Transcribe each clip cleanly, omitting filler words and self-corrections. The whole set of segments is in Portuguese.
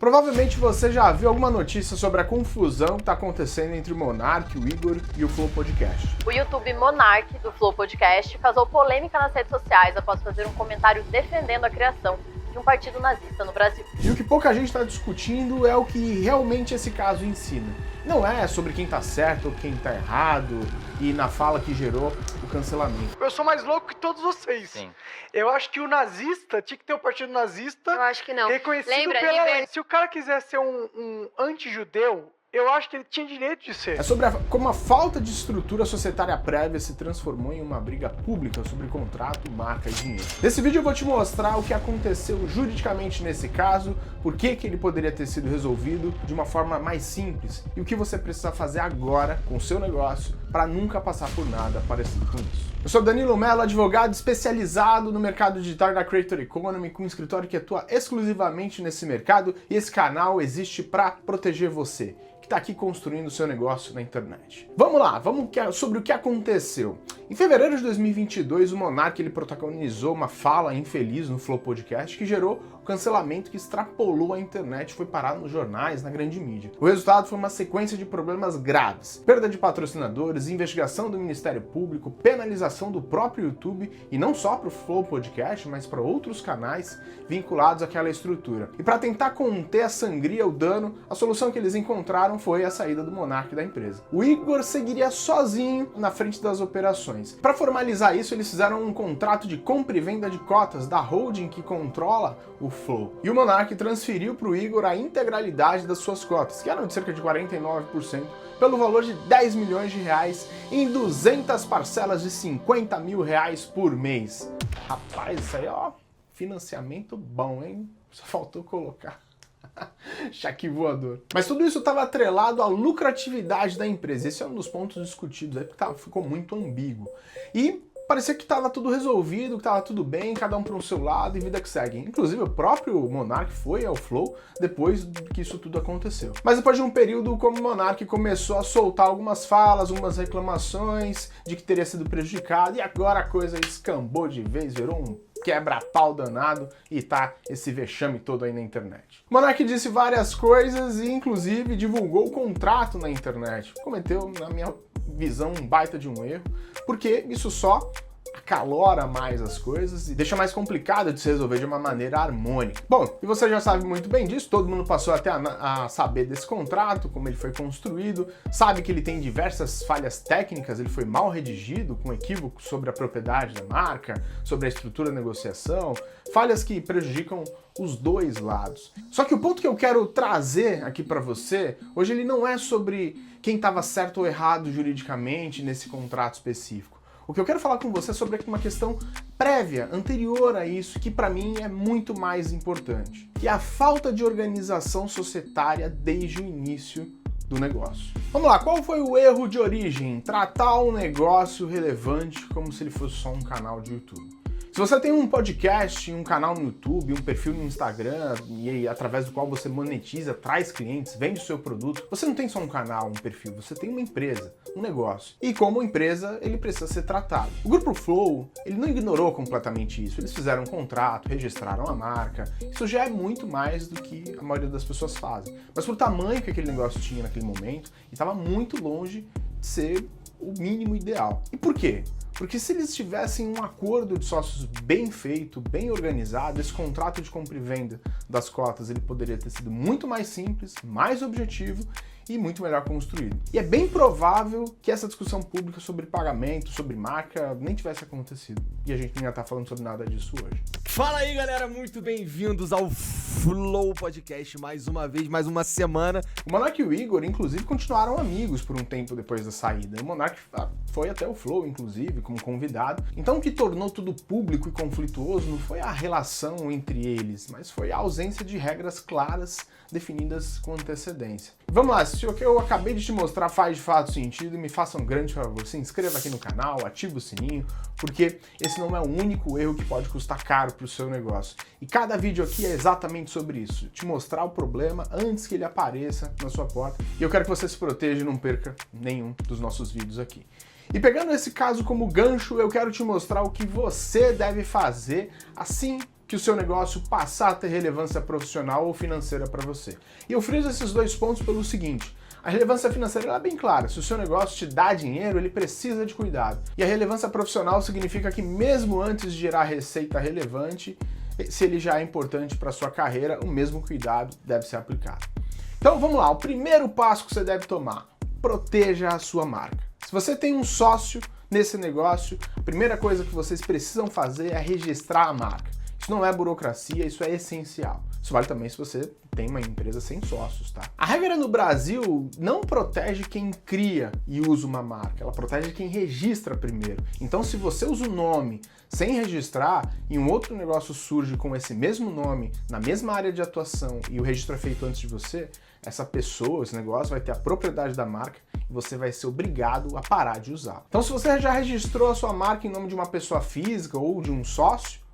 Provavelmente você já viu alguma notícia sobre a confusão que está acontecendo entre o Monark, o Igor e o Flow Podcast. O YouTube Monark, do Flow Podcast, causou polêmica nas redes sociais após fazer um comentário defendendo a criação de um partido nazista no Brasil. E o que pouca gente está discutindo é o que realmente esse caso ensina. Não é sobre quem tá certo ou quem tá errado e na fala que gerou o cancelamento. Eu sou mais louco que todos vocês. Sim. Eu acho que o nazista tinha que ter o partido nazista Eu acho que não. reconhecido pela lei. Se o cara quiser ser um anti-judeu, eu acho que ele tinha direito de ser. É sobre como a falta de estrutura societária prévia se transformou em uma briga pública sobre contrato, marca e dinheiro. Nesse vídeo eu vou te mostrar o que aconteceu juridicamente nesse caso, por que ele poderia ter sido resolvido de uma forma mais simples e o que você precisa fazer agora com o seu negócio para nunca passar por nada parecido com isso. Eu sou Danilo Mello, advogado especializado no mercado digital da Creator Economy, com um escritório que atua exclusivamente nesse mercado, e esse canal existe para proteger você que está aqui construindo o seu negócio na internet. Vamos lá, sobre o que aconteceu. Em fevereiro de 2022, o Monark ele protagonizou uma fala infeliz no Flow Podcast que gerou o cancelamento que extrapolou a internet e foi parar nos jornais, na grande mídia. O resultado foi uma sequência de problemas graves: perda de patrocinadores, investigação do Ministério Público, penalização do próprio YouTube, e não só para o Flow Podcast, mas para outros canais vinculados àquela estrutura. E para tentar conter a sangria, o dano, a solução que eles encontraram foi a saída do Monark da empresa. O Igor seguiria sozinho na frente das operações. Para formalizar isso, eles fizeram um contrato de compra e venda de cotas da holding que controla o Flow. E o Monark transferiu para o Igor a integralidade das suas cotas, que eram de cerca de 49%, pelo valor de 10 milhões de reais em 200 parcelas de 50 mil reais por mês. Rapaz, isso aí, ó, financiamento bom, hein? Só faltou colocar cheque voador. Mas tudo isso estava atrelado à lucratividade da empresa. Esse é um dos pontos discutidos aí, porque ficou muito ambíguo. E parecia que estava tudo resolvido, que estava tudo bem, cada um para o seu lado e vida que segue. Inclusive o próprio Monark foi ao Flow depois que isso tudo aconteceu. Mas depois de um período, como o Monark começou a soltar algumas falas, algumas reclamações de que teria sido prejudicado, e agora a coisa escambou de vez, virou um quebra-pau danado e tá esse vexame todo aí na internet. O Monark disse várias coisas e inclusive divulgou o contrato na internet. Cometeu, na minha visão, um baita de um erro, porque isso só acalora mais as coisas e deixa mais complicado de se resolver de uma maneira harmônica. Bom, e você já sabe muito bem disso, todo mundo passou até a saber desse contrato, como ele foi construído, sabe que ele tem diversas falhas técnicas, ele foi mal redigido, com equívocos sobre a propriedade da marca, sobre a estrutura da negociação, falhas que prejudicam os dois lados. Só que o ponto que eu quero trazer aqui para você, hoje ele não é sobre quem estava certo ou errado juridicamente nesse contrato específico. O que eu quero falar com você é sobre uma questão prévia, anterior a isso, que para mim é muito mais importante, que é a falta de organização societária desde o início do negócio. Vamos lá, qual foi o erro de origem? Tratar um negócio relevante como se ele fosse só um canal de YouTube. Se você tem um podcast, um canal no YouTube, um perfil no Instagram, e através do qual você monetiza, traz clientes, vende o seu produto, você não tem só um canal, um perfil, você tem uma empresa, um negócio. E como empresa, ele precisa ser tratado. O Grupo Flow, ele não ignorou completamente isso. Eles fizeram um contrato, registraram a marca. Isso já é muito mais do que a maioria das pessoas fazem. Mas pro tamanho que aquele negócio tinha naquele momento, ele estava muito longe de ser o mínimo ideal. E por quê? Porque se eles tivessem um acordo de sócios bem feito, bem organizado, esse contrato de compra e venda das cotas ele poderia ter sido muito mais simples, mais objetivo e muito melhor construído. E é bem provável que essa discussão pública sobre pagamento, sobre marca, nem tivesse acontecido. E a gente nem ia estar falando sobre nada disso hoje. Fala aí, galera, muito bem-vindos ao Flow Podcast mais uma vez, mais uma semana. O Monark e o Igor, inclusive, continuaram amigos por um tempo depois da saída. O Monark foi até o Flow, inclusive, como convidado. Então o que tornou tudo público e conflituoso não foi a relação entre eles, mas foi a ausência de regras claras definidas com antecedência. Vamos lá, se o que eu acabei de te mostrar faz de fato sentido, me faça um grande favor, se inscreva aqui no canal, ative o sininho, porque esse não é o único erro que pode custar caro para o seu negócio. E cada vídeo aqui é exatamente sobre isso, te mostrar o problema antes que ele apareça na sua porta. E eu quero que você se proteja e não perca nenhum dos nossos vídeos aqui. E pegando esse caso como gancho, eu quero te mostrar o que você deve fazer assim que o seu negócio passar a ter relevância profissional ou financeira para você. E eu friso esses dois pontos pelo seguinte: a relevância financeira é bem clara. Se o seu negócio te dá dinheiro, ele precisa de cuidado. E a relevância profissional significa que mesmo antes de gerar receita relevante, se ele já é importante para sua carreira, o mesmo cuidado deve ser aplicado. Então vamos lá, o primeiro passo que você deve tomar: proteja a sua marca. Se você tem um sócio nesse negócio, a primeira coisa que vocês precisam fazer é registrar a marca. Isso não é burocracia, isso é essencial. Isso vale também se você tem uma empresa sem sócios, tá? A regra no Brasil não protege quem cria e usa uma marca, ela protege quem registra primeiro. Então, se você usa o nome sem registrar e um outro negócio surge com esse mesmo nome, na mesma área de atuação, e o registro é feito antes de você, essa pessoa, esse negócio vai ter a propriedade da marca e você vai ser obrigado a parar de usar. Então, se você já registrou a sua marca em nome de uma pessoa física ou de um sócio,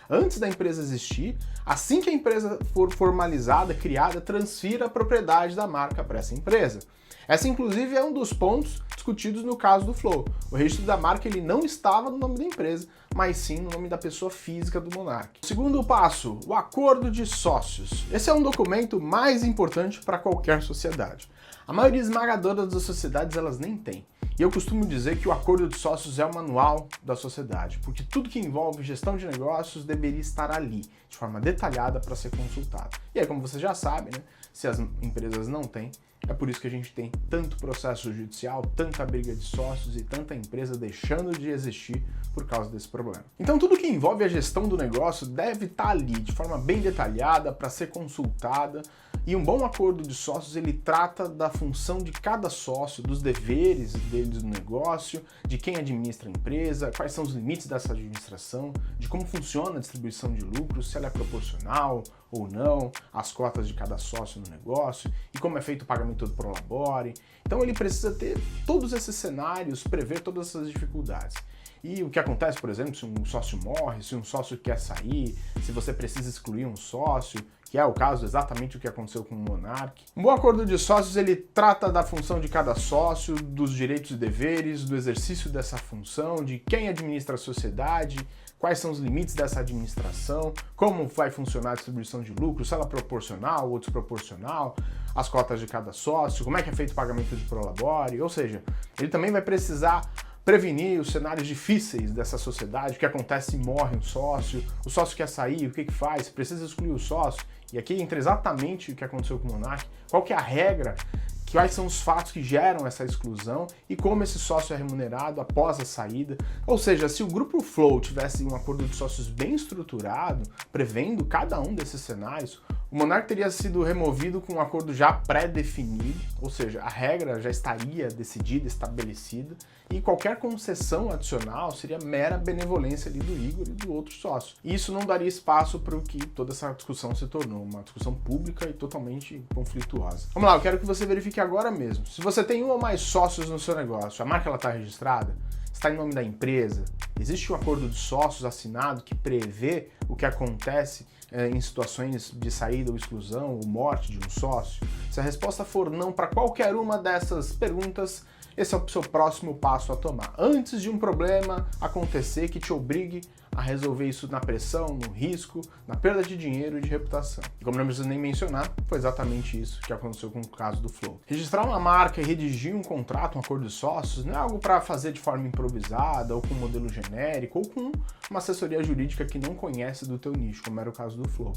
antes da empresa existir, assim que a empresa for formalizada, criada, transfira a propriedade da marca para essa empresa. Essa, inclusive, é um dos pontos discutidos no caso do Flow. O registro da marca ele não estava no nome da empresa, mas sim no nome da pessoa física do Monark. Segundo passo, o acordo de sócios. Esse é um documento mais importante para qualquer sociedade. A maioria esmagadora das sociedades elas nem tem. E eu costumo dizer que o acordo de sócios é o manual da sociedade, porque tudo que envolve gestão de negócios deveria estar ali, de forma detalhada para ser consultado. E aí, como você já sabe, né, se as empresas não têm, é por isso que a gente tem tanto processo judicial, tanta briga de sócios e tanta empresa deixando de existir por causa desse problema. Então tudo que envolve a gestão do negócio deve estar ali, de forma bem detalhada, para ser consultada. E um bom acordo de sócios, ele trata da função de cada sócio, dos deveres deles no negócio, de quem administra a empresa, quais são os limites dessa administração, de como funciona a distribuição de lucros, se ela é proporcional ou não, as cotas de cada sócio no negócio e como é feito o pagamento do prolabore. Então ele precisa ter todos esses cenários, prever todas essas dificuldades. E o que acontece, por exemplo, se um sócio morre, se um sócio quer sair, se você precisa excluir um sócio, que é o caso exatamente o que aconteceu com o Monark. Um bom acordo de sócios, ele trata da função de cada sócio, dos direitos e deveres, do exercício dessa função, de quem administra a sociedade, quais são os limites dessa administração, como vai funcionar a distribuição de lucros, se ela é proporcional ou desproporcional, as cotas de cada sócio, como é que é feito o pagamento de prolabore, ou seja, ele também vai precisar prevenir os cenários difíceis dessa sociedade, o que acontece se morre um sócio, o sócio quer sair, o que faz, precisa excluir o sócio, e aqui entra exatamente o que aconteceu com o Monark, qual que é a regra, quais são os fatos que geram essa exclusão e como esse sócio é remunerado após a saída. Ou seja, se o Grupo Flow tivesse um acordo de sócios bem estruturado, prevendo cada um desses cenários, o Monark teria sido removido com um acordo já pré-definido, ou seja, a regra já estaria decidida, estabelecida, e qualquer concessão adicional seria mera benevolência ali do Igor e do outro sócio. E isso não daria espaço para o que toda essa discussão se tornou, uma discussão pública e totalmente conflituosa. Vamos lá, eu quero que você verifique agora mesmo. Se você tem um ou mais sócios no seu negócio, a marca está registrada? Está em nome da empresa? Existe um acordo de sócios assinado que prevê o que acontece em situações de saída ou exclusão ou morte de um sócio? Se a resposta for não para qualquer uma dessas perguntas, esse é o seu próximo passo a tomar. Antes de um problema acontecer que te obrigue a resolver isso na pressão, no risco, na perda de dinheiro e de reputação. E como não preciso nem mencionar, foi exatamente isso que aconteceu com o caso do Flow. Registrar uma marca e redigir um contrato, um acordo de sócios, não é algo para fazer de forma improvisada, ou com um modelo genérico, ou com uma assessoria jurídica que não conhece do teu nicho, como era o caso do Flow.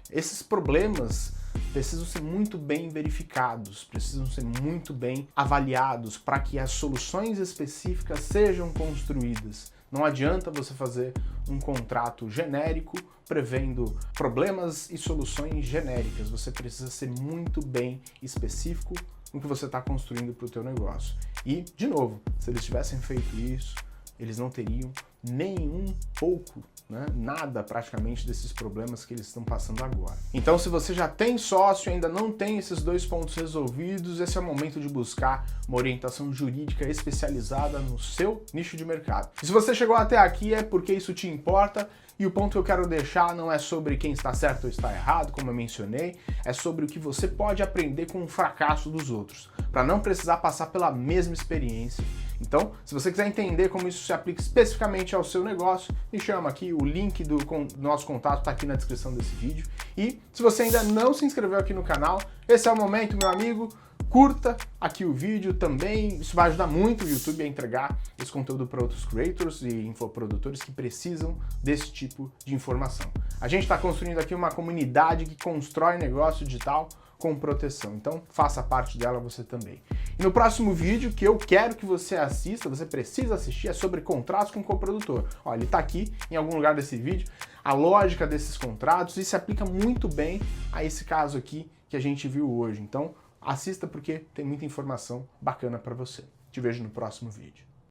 Esses problemas precisam ser muito bem verificados, precisam ser muito bem avaliados para que as soluções específicas sejam construídas. Não adianta você fazer um contrato genérico prevendo problemas e soluções genéricas. Você precisa ser muito bem específico no que você está construindo para o teu negócio. E, de novo, se eles tivessem feito isso, eles não teriam nem pouco, nada praticamente desses problemas que eles estão passando agora. Então, se você já tem sócio e ainda não tem esses dois pontos resolvidos, esse é o momento de buscar uma orientação jurídica especializada no seu nicho de mercado. E se você chegou até aqui é porque isso te importa, e o ponto que eu quero deixar não é sobre quem está certo ou está errado, como eu mencionei, é sobre o que você pode aprender com o fracasso dos outros, para não precisar passar pela mesma experiência Então, se você quiser entender como isso se aplica especificamente ao seu negócio, me chama aqui, o link do nosso contato está aqui na descrição desse vídeo. E se você ainda não se inscreveu aqui no canal, esse é o momento, meu amigo. Curta aqui o vídeo também, isso vai ajudar muito o YouTube a entregar esse conteúdo para outros creators e infoprodutores que precisam desse tipo de informação. A gente está construindo aqui uma comunidade que constrói negócio digital com proteção, então faça parte dela você também. E no próximo vídeo que eu quero que você assista, você precisa assistir, é sobre contratos com coprodutor. Olha, ele está aqui em algum lugar desse vídeo, a lógica desses contratos, e se aplica muito bem a esse caso aqui que a gente viu hoje. Então, assista porque tem muita informação bacana para você. Te vejo no próximo vídeo.